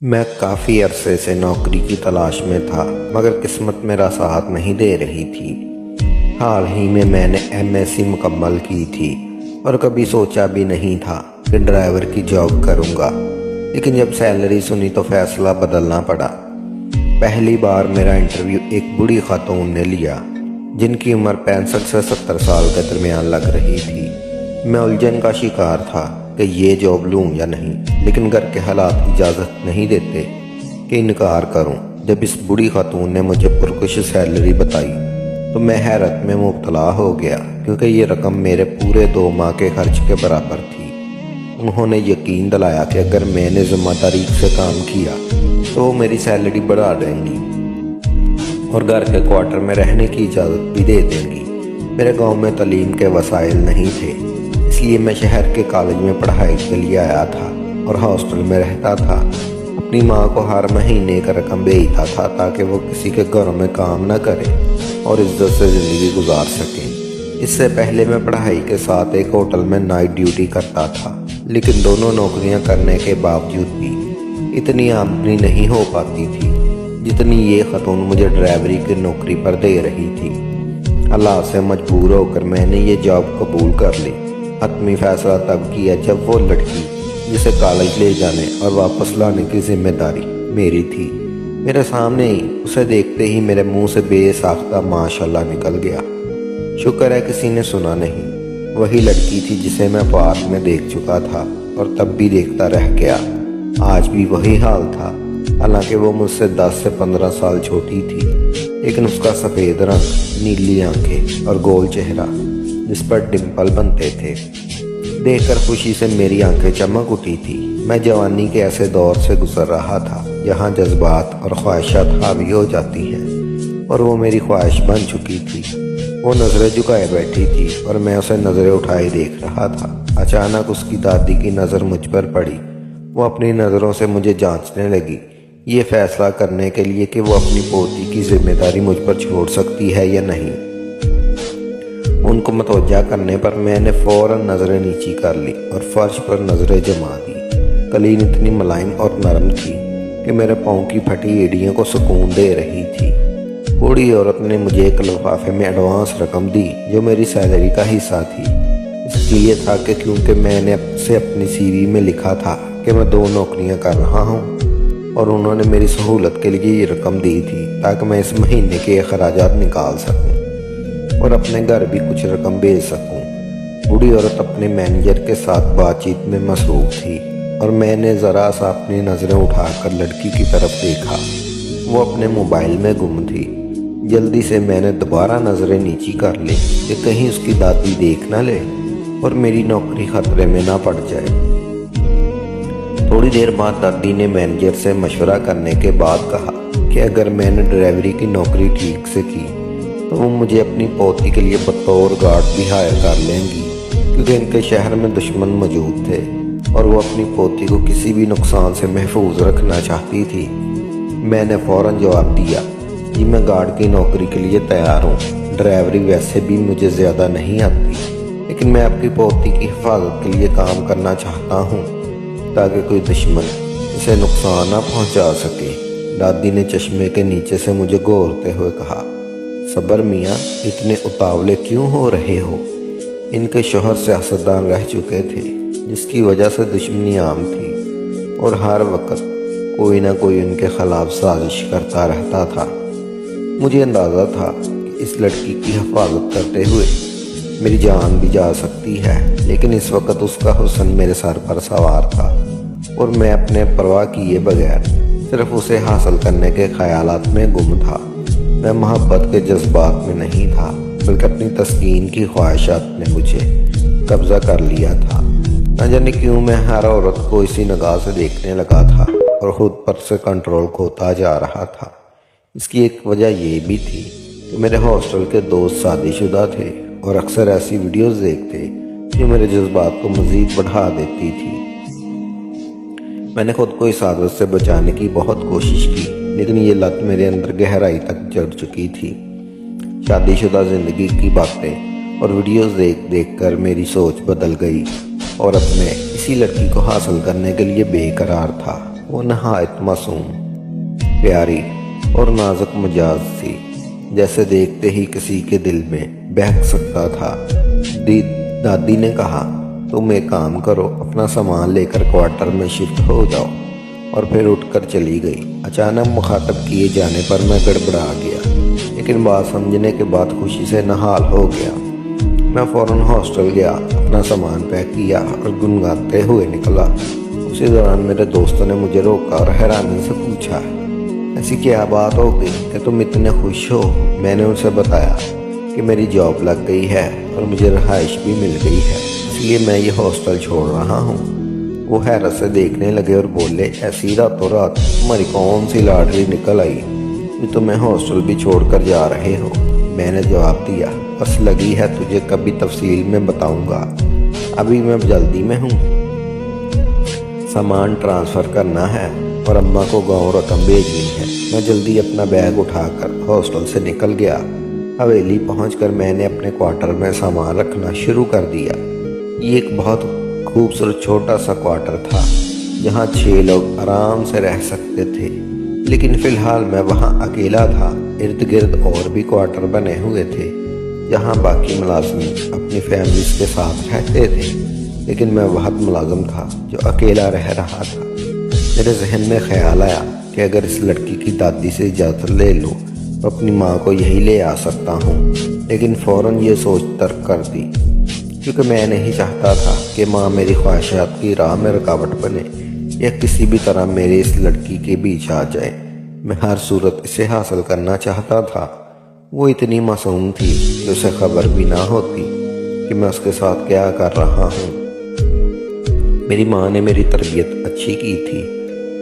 میں کافی عرصے سے نوکری کی تلاش میں تھا مگر قسمت میرا ساتھ نہیں دے رہی تھی۔ حال ہی میں نے MSc مکمل کی تھی اور کبھی سوچا بھی نہیں تھا کہ ڈرائیور کی جاب کروں گا، لیکن جب سیلری سنی تو فیصلہ بدلنا پڑا۔ پہلی بار میرا انٹرویو ایک بوڑھی خاتون نے لیا جن کی عمر 65 سے 70 سال کے درمیان لگ رہی تھی۔ میں الجھن کا شکار تھا کہ یہ جاب لوں یا نہیں، لیکن گھر کے حالات اجازت نہیں دیتے کہ انکار کروں۔ جب اس بوڑھی خاتون نے مجھے پرکشش سیلری بتائی تو میں حیرت میں مبتلا ہو گیا، کیونکہ یہ رقم میرے پورے 2 ماہ کے خرچ کے برابر تھی۔ انہوں نے یقین دلایا کہ اگر میں نے ذمہ داری سے کام کیا تو وہ میری سیلری بڑھا دیں گی اور گھر کے کوارٹر میں رہنے کی اجازت بھی دے دیں گی۔ میرے گاؤں میں تعلیم کے وسائل نہیں تھے، اس لیے میں شہر کے کالج میں پڑھائی کے لیے آیا تھا اور ہاسٹل میں رہتا تھا۔ اپنی ماں کو ہر مہینے کا رقم بھیجتا تھا تاکہ وہ کسی کے گھروں میں کام نہ کرے اور عزت سے زندگی گزار سکے۔ اس سے پہلے میں پڑھائی کے ساتھ ایک ہوٹل میں نائٹ ڈیوٹی کرتا تھا، لیکن دونوں نوکریاں کرنے کے باوجود بھی اتنی آمدنی نہیں ہو پاتی تھی جتنی یہ خاتون مجھے ڈرائیوری کی نوکری پر دے رہی تھی۔ اللہ سے مجبور ہو کر میں نے یہ جاب قبول کر لی۔ حتمی فیصلہ تب کیا جب وہ لڑکی جسے کالج لے جانے اور واپس لانے کی ذمہ داری میری تھی، میرے سامنے ہی اسے دیکھتے ہی میرے منہ سے بے ساختہ ماشاءاللہ نکل گیا۔ شکر ہے کسی نے سنا نہیں۔ وہی لڑکی تھی جسے میں پارک میں دیکھ چکا تھا اور تب بھی دیکھتا رہ گیا۔ آج بھی وہی حال تھا، حالانکہ وہ مجھ سے 10 سے 15 سال چھوٹی تھی، لیکن اس کا سفید رنگ، نیلی آنکھیں اور گول چہرہ جس پر ڈمپل بنتے تھے دیکھ کر خوشی سے میری آنکھیں چمک اٹھی تھی۔ میں جوانی کے ایسے دور سے گزر رہا تھا جہاں جذبات اور خواہشات حاوی ہو جاتی ہیں، اور وہ میری خواہش بن چکی تھی۔ وہ نظریں جھکائے بیٹھی تھی اور میں اسے نظریں اٹھائے دیکھ رہا تھا۔ اچانک اس کی دادی کی نظر مجھ پر پڑی۔ وہ اپنی نظروں سے مجھے جانچنے لگی، یہ فیصلہ کرنے کے لیے کہ وہ اپنی پوتی کی ذمہ داری مجھ پر چھوڑ سکتی ہے یا نہیں۔ ان کو متوجہ کرنے پر میں نے فوراً نظریں نیچی کر لی اور فرش پر نظریں جما دی۔ قالین اتنی ملائم اور نرم تھی کہ میرے پاؤں کی پھٹی ایڑیوں کو سکون دے رہی تھی۔ بوڑھی عورت نے مجھے ایک لفافے میں ایڈوانس رقم دی جو میری سیلری کا حصہ تھی۔ اس لیے تھا کہ کیونکہ میں نے سے اپنی CV میں لکھا تھا کہ میں 2 نوکریاں کر رہا ہوں، اور انہوں نے میری سہولت کے لیے یہ رقم دی تھی تاکہ میں اس مہینے کے اخراجات نکال سکوں اور اپنے گھر بھی کچھ رقم بھیج سکوں۔ بوڑھی عورت اپنے مینیجر کے ساتھ بات چیت میں مصروف تھی اور میں نے ذرا سا اپنی نظریں اٹھا کر لڑکی کی طرف دیکھا۔ وہ اپنے موبائل میں گم تھی۔ جلدی سے میں نے دوبارہ نظریں نیچی کر لی کہ کہیں اس کی دادی دیکھ نہ لے اور میری نوکری خطرے میں نہ پڑ جائے۔ تھوڑی دیر بعد دادی نے مینیجر سے مشورہ کرنے کے بعد کہا کہ اگر میں نے ڈرائیوری کی نوکری ٹھیک سے کی تو وہ مجھے اپنی پوتی کے لیے بطور گارڈ بھی ہائر کر لیں گی، کیونکہ ان کے شہر میں دشمن موجود تھے اور وہ اپنی پوتی کو کسی بھی نقصان سے محفوظ رکھنا چاہتی تھی۔ میں نے فوراً جواب دیا، جی میں گارڈ کی نوکری کے لیے تیار ہوں۔ ڈرائیوری ویسے بھی مجھے زیادہ نہیں آتی، لیکن میں آپ کی پوتی کی حفاظت کے لیے کام کرنا چاہتا ہوں تاکہ کوئی دشمن اسے نقصان نہ پہنچا سکے۔ دادی نے چشمے کے نیچے سے مجھے گھورتے ہوئے کہا، صبر میاں، اتنے اتاولے کیوں ہو رہے ہو؟ ان کے شوہر سیاستدان رہ چکے تھے جس کی وجہ سے دشمنی عام تھی اور ہر وقت کوئی نہ کوئی ان کے خلاف سازش کرتا رہتا تھا۔ مجھے اندازہ تھا کہ اس لڑکی کی حفاظت کرتے ہوئے میری جان بھی جا سکتی ہے، لیکن اس وقت اس کا حسن میرے سر پر سوار تھا اور میں اپنے پرواہ کیے بغیر صرف اسے حاصل کرنے کے خیالات میں گم تھا۔ میں محبت کے جذبات میں نہیں تھا، بلکہ اپنی تسکین کی خواہشات نے مجھے قبضہ کر لیا تھا۔ نہ جانے کیوں میں ہر عورت کو اسی نگاہ سے دیکھنے لگا تھا اور خود پر سے کنٹرول کھوتا جا رہا تھا۔ اس کی ایک وجہ یہ بھی تھی کہ میرے ہاسٹل کے دوست شادی شدہ تھے اور اکثر ایسی ویڈیوز دیکھتے جو میرے جذبات کو مزید بڑھا دیتی تھی۔ میں نے خود کو اس عادت سے بچانے کی بہت کوشش کی، لیکن یہ لت میرے اندر گہرائی تک جڑ چکی تھی۔ شادی شدہ زندگی کی باتیں اور ویڈیوز دیکھ کر میری سوچ بدل گئی اور اب میں اسی لڑکی کو حاصل کرنے کے لیے بے قرار تھا۔ وہ نہایت معصوم، پیاری اور نازک مزاج تھی، جیسے دیکھتے ہی کسی کے دل میں بہک سکتا تھا۔ دادی نے کہا، تم ایک کام کرو، اپنا سامان لے کر کوارٹر میں شفٹ ہو جاؤ، اور پھر اٹھ کر چلی گئی۔ اچانک مخاطب کیے جانے پر میں گڑبڑا گیا، لیکن بات سمجھنے کے بعد خوشی سے نہال ہو گیا۔ میں فوراً ہاسٹل گیا، اپنا سامان پیک کیا اور گنگناتے ہوئے نکلا۔ اسی دوران میرے دوستوں نے مجھے روکا اور حیرانی سے پوچھا، ایسی کیا بات ہو گئی کہ تم اتنے خوش ہو؟ میں نے ان سے بتایا کہ میری جاب لگ گئی ہے اور مجھے رہائش بھی مل گئی ہے، اس لیے میں یہ ہاسٹل چھوڑ رہا ہوں۔ وہ حیرت سے دیکھنے لگے اور بولے، ایسی راتوں رات تمہاری کون سی لاٹری نکل آئی جو تمہیں ہاسٹل بھی چھوڑ کر جا رہے ہو؟ میں نے جواب دیا، بس لگی ہے تجھے کبھی تفصیل میں بتاؤں گا، ابھی میں جلدی میں ہوں، سامان ٹرانسفر کرنا ہے اور اماں کو گاؤں رقم بھیجنی ہے۔ میں جلدی اپنا بیگ اٹھا کر ہاسٹل سے نکل گیا۔ حویلی پہنچ کر میں نے اپنے کوارٹر میں سامان رکھنا شروع کر دیا۔ یہ ایک بہت خوبصورت چھوٹا سا کوارٹر تھا جہاں 6 لوگ آرام سے رہ سکتے تھے، لیکن فی الحال میں وہاں اکیلا تھا۔ ارد گرد اور بھی کوارٹر بنے ہوئے تھے جہاں باقی ملازمین اپنی فیملیز کے ساتھ رہتے تھے، لیکن میں وحد ملازم تھا جو اکیلا رہ رہا تھا۔ میرے ذہن میں خیال آیا کہ اگر اس لڑکی کی دادی سے اجازت لے لوں تو اپنی ماں کو یہی لے آ سکتا ہوں، لیکن فوراً یہ سوچ ترک کر دی، کیونکہ میں نہیں چاہتا تھا کہ ماں میری خواہشات کی راہ میں رکاوٹ بنے یا کسی بھی طرح میری اس لڑکی کے بیچ آ جائے۔ میں ہر صورت اسے حاصل کرنا چاہتا تھا۔ وہ اتنی معصوم تھی کہ اسے خبر بھی نہ ہوتی کہ میں اس کے ساتھ کیا کر رہا ہوں۔ میری ماں نے میری تربیت اچھی کی تھی،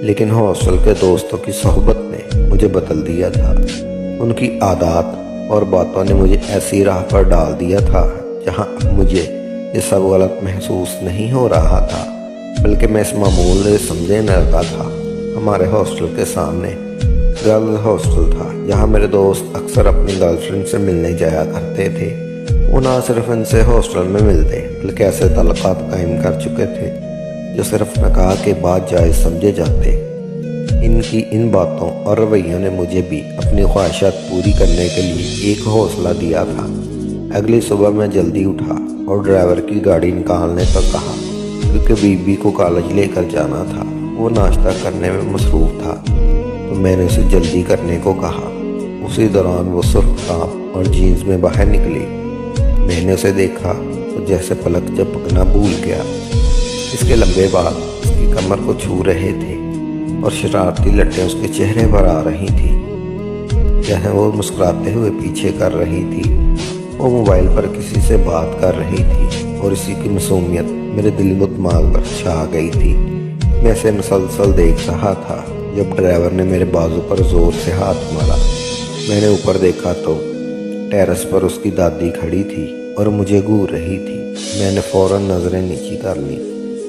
لیکن ہاسٹل کے دوستوں کی صحبت نے مجھے بدل دیا تھا۔ ان کی عادات اور باتوں نے مجھے ایسی راہ پر ڈال دیا تھا جہاں مجھے یہ سب غلط محسوس نہیں ہو رہا تھا، بلکہ میں اس معمول سے سمجھنے لگا تھا۔ ہمارے ہاسٹل کے سامنے گرلز ہاسٹل تھا جہاں میرے دوست اکثر اپنی گرل فرینڈ سے ملنے جایا کرتے تھے۔ وہ نہ صرف ان سے ہاسٹل میں ملتے بلکہ ایسے تعلقات قائم کر چکے تھے جو صرف نکاح کے بعد جائز سمجھے جاتے۔ ان کی ان باتوں اور رویوں نے مجھے بھی اپنی خواہشات پوری کرنے کے لیے ایک حوصلہ دیا تھا۔ اگلی صبح میں جلدی اٹھا اور ڈرائیور کی گاڑی نکالنے کو کہا، کیونکہ بیوی کو کالج لے کر جانا تھا۔ وہ ناشتہ کرنے میں مصروف تھا تو میں نے اسے جلدی کرنے کو کہا۔ اسی دوران وہ سرخ ٹاپ اور جینز میں باہر نکلی۔ میں نے اسے دیکھا تو جیسے پلک جھپکنا بھول گیا۔ اس کے لمبے بال اس کی کمر کو چھو رہے تھے اور شرارتی لٹیں اس کے چہرے پر آ رہی تھی، جہاں وہ مسکراتے ہوئے پیچھے کر رہی تھی۔ وہ موبائل پر کسی سے بات کر رہی تھی اور اسی کی معصومیت میرے دل و دماغ پر چھا گئی تھی۔ میں اسے مسلسل دیکھ رہا تھا جب ڈرائیور نے میرے بازو پر زور سے ہاتھ مارا۔ میں نے اوپر دیکھا تو ٹیرس پر اس کی دادی کھڑی تھی اور مجھے گھور رہی تھی۔ میں نے فوراً نظریں نیچی کر لی،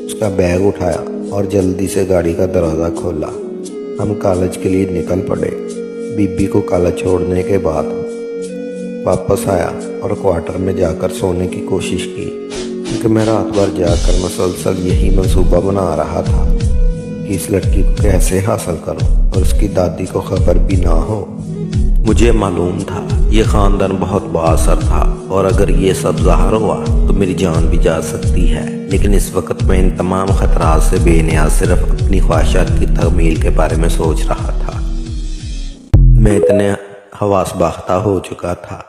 اس کا بیگ اٹھایا اور جلدی سے گاڑی کا دروازہ کھولا۔ ہم کالج کے لیے نکل پڑے۔ بیبی کو کالج چھوڑنے کے بعد واپس آیا اور کوارٹر میں جا کر سونے کی کوشش کی، کیونکہ میں رات بھر جا کر مسلسل یہی منصوبہ بنا رہا تھا کہ اس لڑکی کو کیسے حاصل کروں اور اس کی دادی کو خبر بھی نہ ہو۔ مجھے معلوم تھا یہ خاندان بہت با اثر تھا اور اگر یہ سب ظاہر ہوا تو میری جان بھی جا سکتی ہے، لیکن اس وقت میں ان تمام خطرات سے بے نیاز صرف اپنی خواہشات کی تکمیل کے بارے میں سوچ رہا تھا۔ میں اتنے حواس باختہ ہو چکا تھا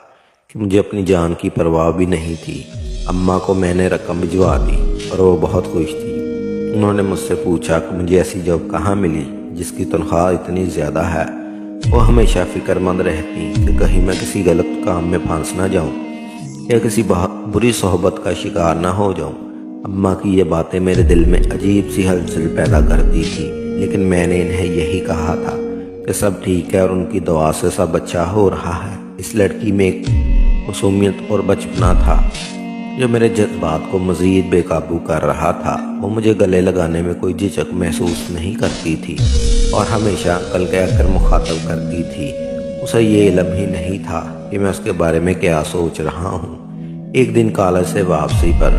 کہ مجھے اپنی جان کی پرواہ بھی نہیں تھی۔ اماں کو میں نے رقم بھجوا دی اور وہ بہت خوش تھی۔ انہوں نے مجھ سے پوچھا کہ مجھے ایسی جاب کہاں ملی جس کی تنخواہ اتنی زیادہ ہے۔ وہ ہمیشہ فکر مند رہتی کہ کہیں میں کسی غلط کام میں پھنس نہ جاؤں یا کسی بری صحبت کا شکار نہ ہو جاؤں۔ اماں کی یہ باتیں میرے دل میں عجیب سی ہلچل پیدا کرتی تھی، لیکن میں نے انہیں یہی کہا تھا کہ سب ٹھیک ہے اور ان کی دعا سے سب اچھا ہو رہا ہے۔ اس لڑکی میں ایک معصومیت اور بچپنا تھا جو میرے جذبات کو مزید بے قابو کر رہا تھا۔ وہ مجھے گلے لگانے میں کوئی جھجک محسوس نہیں کرتی تھی اور ہمیشہ انکل کہہ کر مخاطب کرتی تھی۔ اسے یہ علم ہی نہیں تھا کہ میں اس کے بارے میں کیا سوچ رہا ہوں۔ ایک دن کالج سے واپسی پر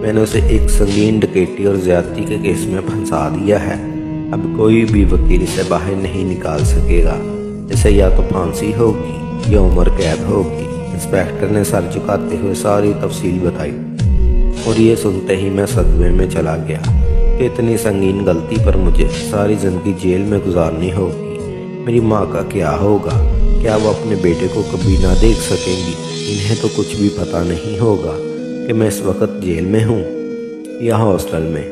میں نے اسے ایک سنگین ڈکیتی اور زیادتی کے کیس میں پھنسا دیا ہے۔ اب کوئی بھی وکیل اسے باہر نہیں نکال سکے گا۔ اسے یا تو پھانسی ہوگی یا عمر قید ہوگی۔ انسپیکٹر نے سر جھکاتے ہوئے ساری تفصیل بتائی، اور یہ سنتے ہی میں صدمے میں چلا گیا کہ اتنی سنگین غلطی پر مجھے ساری زندگی جیل میں گزارنی ہوگی۔ میری ماں کا کیا ہوگا؟ کیا وہ اپنے بیٹے کو کبھی نہ دیکھ سکیں گی؟ انہیں تو کچھ بھی پتہ نہیں ہوگا کہ میں اس وقت جیل میں ہوں یا ہاسٹل میں۔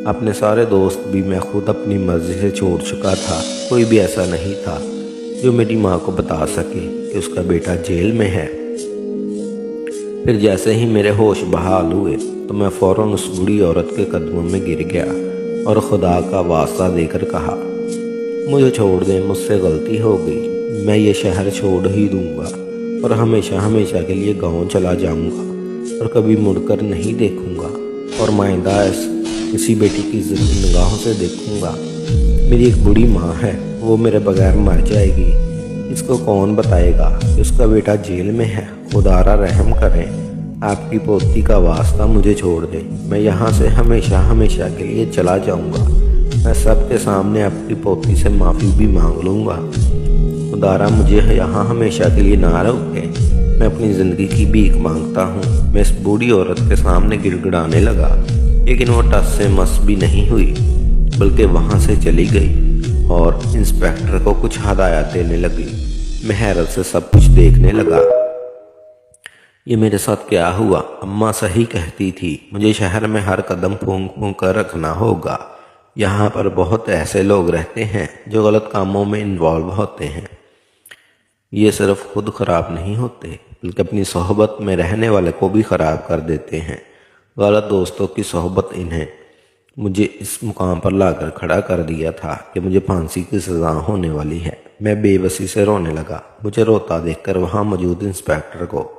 اپنے سارے دوست بھی میں خود اپنی مرضی سے چھوڑ چکا تھا۔ کوئی بھی ایسا نہیں تھا جو میری ماں کو بتا سکے کہ اس کا بیٹا جیل میں ہے۔ پھر جیسے ہی میرے ہوش بحال ہوئے تو میں فوراً اس بوڑھی عورت کے قدموں میں گر گیا اور خدا کا واسطہ دے کر کہا، مجھے چھوڑ دیں، مجھ سے غلطی ہو گئی، میں یہ شہر چھوڑ ہی دوں گا اور ہمیشہ ہمیشہ کے لیے گاؤں چلا جاؤں گا اور کبھی مڑ کر نہیں دیکھوں گا، اور مائندہ کسی بیٹی کی عزت نگاہوں سے دیکھوں گا۔ میری ایک بوڑھی ماں ہے، وہ میرے بغیر مر جائے گی۔ اس کو کون بتائے گا کہ اس کا بیٹا جیل میں ہے؟ خدا را رحم کریں، آپ کی پوتی کا واسطہ مجھے چھوڑ دیں، میں یہاں سے ہمیشہ ہمیشہ کے لیے چلا جاؤں گا۔ میں سب کے سامنے اپنی پوتی سے معافی بھی مانگ لوں گا۔ خدا را مجھے یہاں ہمیشہ کے لیے نہ روکے، میں اپنی زندگی کی بھیک مانگتا ہوں۔ میں اس بوڑھی عورت کے سامنے گڑ گڑانے لگا، لیکن وہ ٹس سے مس بھی نہیں ہوئی، بلکہ وہاں سے چلی گئی اور انسپیکٹر کو کچھ ہدایات دینے لگی۔ میں حیرت سے سب کچھ دیکھنے لگا۔ یہ میرے ساتھ کیا ہوا؟ اماں صحیح کہتی تھی، مجھے شہر میں ہر قدم پھونک پھونک کر رکھنا ہوگا۔ یہاں پر بہت ایسے لوگ رہتے ہیں جو غلط کاموں میں انوالو ہوتے ہیں۔ یہ صرف خود خراب نہیں ہوتے بلکہ اپنی صحبت میں رہنے والے کو بھی خراب کر دیتے ہیں۔ غلط دوستوں کی صحبت انہیں مجھے اس مقام پر لا کر کھڑا کر دیا تھا کہ مجھے پھانسی کی سزا ہونے والی ہے۔ میں بے بسی سے رونے لگا۔ مجھے روتا دیکھ کر وہاں موجود انسپیکٹر کو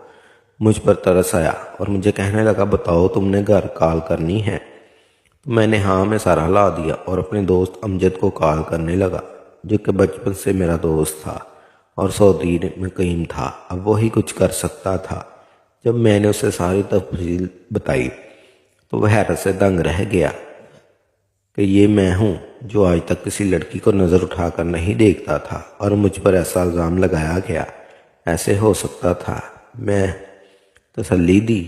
مجھ پر ترس آیا اور مجھے کہنے لگا، بتاؤ تم نے گھر کال کرنی ہے؟ تو میں نے ہاں میں سر ہلا دیا اور اپنے دوست امجد کو کال کرنے لگا، جو کہ بچپن سے میرا دوست تھا اور سعودی میں قیم تھا۔ اب وہی کچھ کر سکتا تھا۔ جب میں نے اسے ساری تفصیل بتائی تو وہ حیرت سے دنگ رہ گیا کہ یہ میں ہوں جو آج تک کسی لڑکی کو نظر اٹھا کر نہیں دیکھتا تھا اور مجھ پر ایسا الزام لگایا گیا۔ ایسے ہو سکتا تھا؟ میں تسلی دی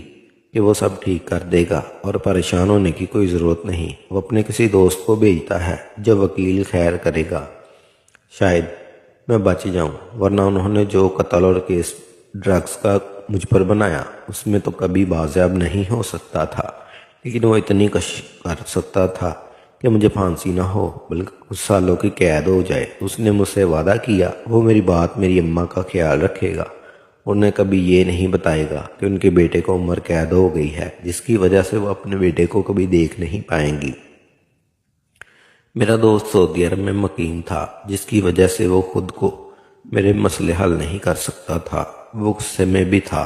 کہ وہ سب ٹھیک کر دے گا اور پریشان ہونے کی کوئی ضرورت نہیں، وہ اپنے کسی دوست کو بھیجتا ہے جو وکیل خیر کرے گا، شاید میں بچ جاؤں، ورنہ انہوں نے جو قتل اور کیس ڈرگز کا مجھ پر بنایا اس میں تو کبھی بازیاب نہیں ہو سکتا تھا، لیکن وہ اتنی کشش کر سکتا تھا کہ مجھے پھانسی نہ ہو بلکہ کچھ سالوں کی قید ہو جائے۔ اس نے مجھ سے وعدہ کیا وہ میری بات میری اماں کا خیال رکھے گا، انہیں کبھی یہ نہیں بتائے گا کہ ان کے بیٹے کو عمر قید ہو گئی ہے، جس کی وجہ سے وہ اپنے بیٹے کو کبھی دیکھ نہیں پائیں گی۔ میرا دوست سعودی عرب میں مقیم تھا، جس کی وجہ سے وہ خود کو میرے مسئلے حل نہیں کر سکتا تھا۔ وہ غصے میں بھی تھا،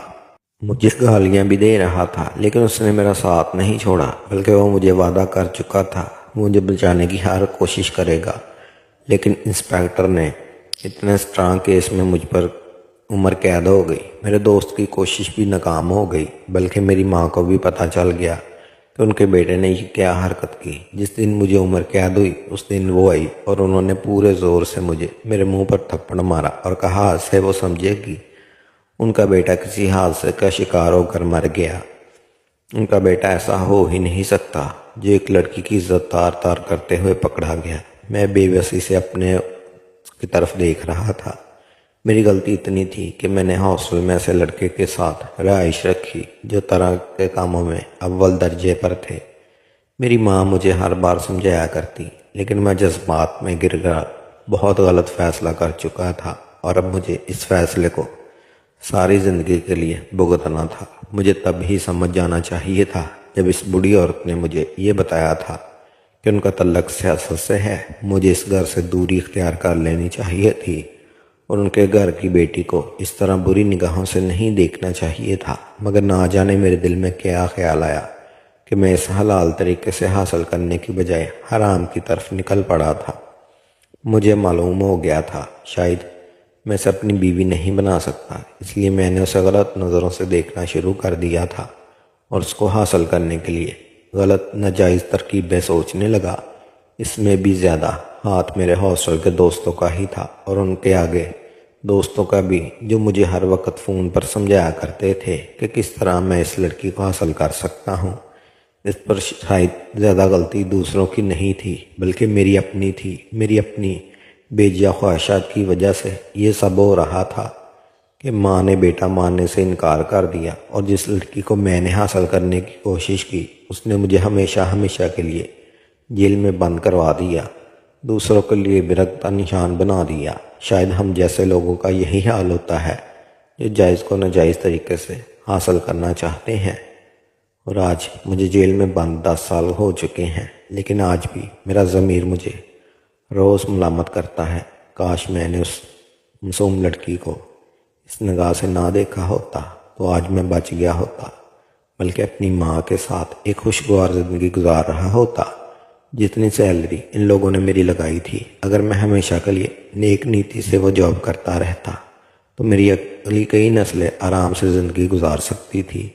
مجھے گالیاں بھی دے رہا تھا، لیکن اس نے میرا ساتھ نہیں چھوڑا، بلکہ وہ مجھے وعدہ کر چکا تھا مجھے بچانے کی ہر کوشش کرے گا۔ لیکن انسپیکٹر نے اتنے اسٹرانگ کیس میں مجھ پر عمر قید ہو گئی۔ میرے دوست کی کوشش بھی ناکام ہو گئی، بلکہ میری ماں کو بھی پتہ چل گیا کہ ان کے بیٹے نے یہ کیا حرکت کی۔ جس دن مجھے عمر قید ہوئی اس دن وہ آئی اور انہوں نے پورے زور سے مجھے میرے منہ پر تھپڑ مارا اور کہا سے وہ سمجھے گی ان کا بیٹا کسی حادثے کا شکار ہو کر مر گیا۔ ان کا بیٹا ایسا ہو ہی نہیں سکتا جو ایک لڑکی کی عزت تار تار کرتے ہوئے پکڑا گیا۔ میں بے بسی سے اپنے کی طرف دیکھ رہا تھا۔ میری غلطی اتنی تھی کہ میں نے ہاسٹل میں ایسے لڑکے کے ساتھ رہائش رکھی جو طرح کے کاموں میں اول درجے پر تھے۔ میری ماں مجھے ہر بار سمجھایا کرتی، لیکن میں جذبات میں گر گیا، بہت غلط فیصلہ کر چکا تھا اور اب مجھے اس فیصلے کو ساری زندگی کے لیے بھگتنا تھا۔ مجھے تب ہی سمجھ جانا چاہیے تھا جب اس بوڑھی عورت نے مجھے یہ بتایا تھا کہ ان کا تعلق سیاست سے ہے۔ مجھے اس گھر سے دوری اختیار کر لینی چاہیے تھی اور ان کے گھر کی بیٹی کو اس طرح بری نگاہوں سے نہیں دیکھنا چاہیے تھا، مگر نہ جانے میرے دل میں کیا خیال آیا کہ میں اس حلال طریقے سے حاصل کرنے کی بجائے حرام کی طرف نکل پڑا تھا۔ مجھے معلوم ہو گیا تھا شاید میں اسے اپنی بیوی نہیں بنا سکتا، اس لیے میں نے اسے غلط نظروں سے دیکھنا شروع کر دیا تھا اور اس کو حاصل کرنے کے لیے غلط ناجائز ترکیبیں سوچنے لگا۔ اس میں بھی زیادہ ہاتھ میرے ہاسٹل کے دوستوں کا ہی تھا، اور ان کے آگے دوستوں کا بھی، جو مجھے ہر وقت فون پر سمجھایا کرتے تھے کہ کس طرح میں اس لڑکی کو حاصل کر سکتا ہوں۔ اس پر شاید زیادہ غلطی دوسروں کی نہیں تھی، بلکہ میری اپنی تھی۔ میری اپنی بے جا خواہشات کی وجہ سے یہ سب ہو رہا تھا کہ ماں نے بیٹا ماننے سے انکار کر دیا، اور جس لڑکی کو میں نے حاصل کرنے کی کوشش کی اس نے مجھے ہمیشہ ہمیشہ کے لیے جیل میں بند کروا دیا، دوسروں کے لیے برق کا نشان بنا دیا۔ شاید ہم جیسے لوگوں کا یہی حال ہوتا ہے جو جائز کو ناجائز طریقے سے حاصل کرنا چاہتے ہیں۔ اور آج مجھے جیل میں بند 10 سال ہو چکے ہیں، لیکن آج بھی میرا ضمیر مجھے روز ملامت کرتا ہے۔ کاش میں نے اس معصوم لڑکی کو اس نگاہ سے نہ دیکھا ہوتا تو آج میں بچ گیا ہوتا، بلکہ اپنی ماں کے ساتھ ایک خوشگوار زندگی گزار رہا ہوتا۔ جتنی سیلری ان لوگوں نے میری لگائی تھی، اگر میں ہمیشہ کے لیے نیک نیتی سے وہ جاب کرتا رہتا تو میری اگلی کئی نسلیں آرام سے زندگی گزار سکتی تھی۔